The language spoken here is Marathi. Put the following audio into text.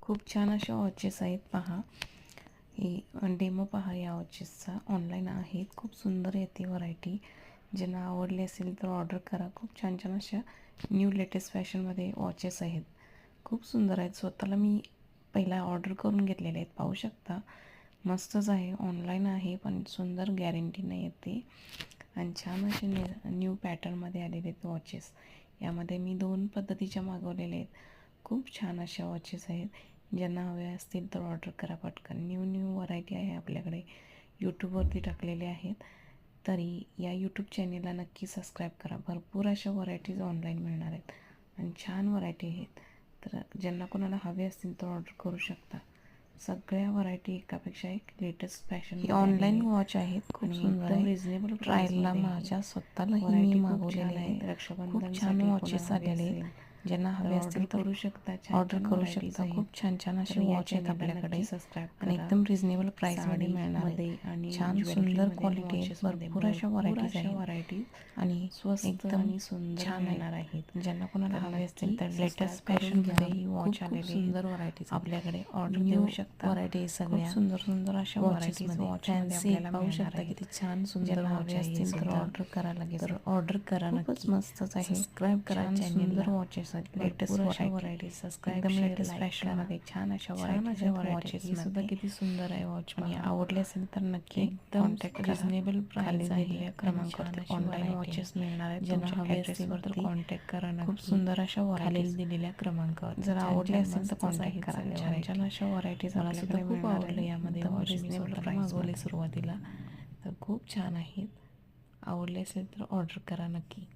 खूप छान अशा वॉचेस आहेत पहा. ही डेमो पहा या वॉचेसचा. ऑनलाईन आहेत. खूप सुंदर येते व्हरायटी. ज्यांना आवडली असेल तर ऑर्डर करा. खूप छान छान अशा न्यू लेटेस्ट फॅशनमध्ये वॉचेस आहेत. खूप सुंदर आहेत. स्वतःला मी पहिला ऑर्डर करून घेतलेले आहेत. पाहू शकता. मस्तच आहे. ऑनलाईन आहे पण सुंदर गॅरंटी नाही येते आणि छान असे न्यू पॅटर्नमध्ये आलेले आहेत वॉचेस. यामध्ये मी 2 पद्धतीच्या मागवलेल्या आहेत. खूप छान अशा वॉचेस आहेत. ज्यांना हवे असतील तर ऑर्डर करा पटकन. न्यू व्हरायटी आहे आपल्याकडे. यूट्यूबवरती टाकलेले आहेत. तरी या यूट्यूब चॅनेलला नक्की सबस्क्राईब करा. भरपूर अशा व्हरायटीज ऑनलाईन मिळणार आहेत आणि छान व्हरायटी आहेत. तर ज्यांना कोणाला हवे असतील तर ऑर्डर करू शकता. सगळ्या व्हरायटी एकापेक्षा एक लेटेस्ट फॅशन. ही ऑनलाईन वॉच आहेत. खूप सुंदर आहे. रिजनेबल ट्रायलला माझ्या स्वतःलाही मी मागवलेले आहेत. खूप छान वॉचेस आलेले आहेत. ज्यांना हवे असतील तर करू शकता. ऑर्डर करू शकता. खूप छान छान असे वॉच आहेत आपल्याकडे आणि एकदम रिजनेबल प्राईसमध्ये मिळणार आहेत. आणि छान सुंदर क्वालिटी आहेत. भरपूर अशा व्हरायटीज आणि एकदम आणि सुंदर छान मिळणार आहेत. ज्यांना कोणाला हवे असतील तर लेटेस्ट फॅशनमध्ये ही वॉच आलेली सुंदर व्हरायटीज आपल्याकडे ऑर्डर देऊ शकता. व्हरायटी सगळ्या सुंदर सुंदर अशा व्हरायटीज वॉचमध्ये आपल्याला पाहू शकता. किती छान सुंदर वॉच असतील तर ऑर्डर करा लगेच. तर ऑर्डर करा. खूपच मस्तच आहे. सबस्क्राईब करा चॅनेलला. वॉचेस आहेत. लेटेस्ट व्हरायटीज सबस्क्राईब एकदम लेटेस्ट फॅशनमध्ये छान अशा वॉचेस सुद्धा किती सुंदर आहे वॉच. आणि आवडले असेल तर नक्की एकदम कॉन्टॅक्ट करा. रिजनेबल प्राइस आहे. क्रमांकावर ऑनलाईन वॉचेस मिळणार आहेत. ज्यांना हवे असतील तर कॉन्टॅक्ट करा. खूप सुंदर अशा व्हरायटीज दिलेल्या क्रमांकावर. जर आवडले असेल तर कॉन्टॅक्ट करा. छान छान अशा व्हरायटीज मला सुद्धा खूप आवडलं. यामध्ये रिजनेबल प्राइस मागवले सुरुवातीला तर खूप छान आहेत. आवडले असेल तर ऑर्डर करा नक्की.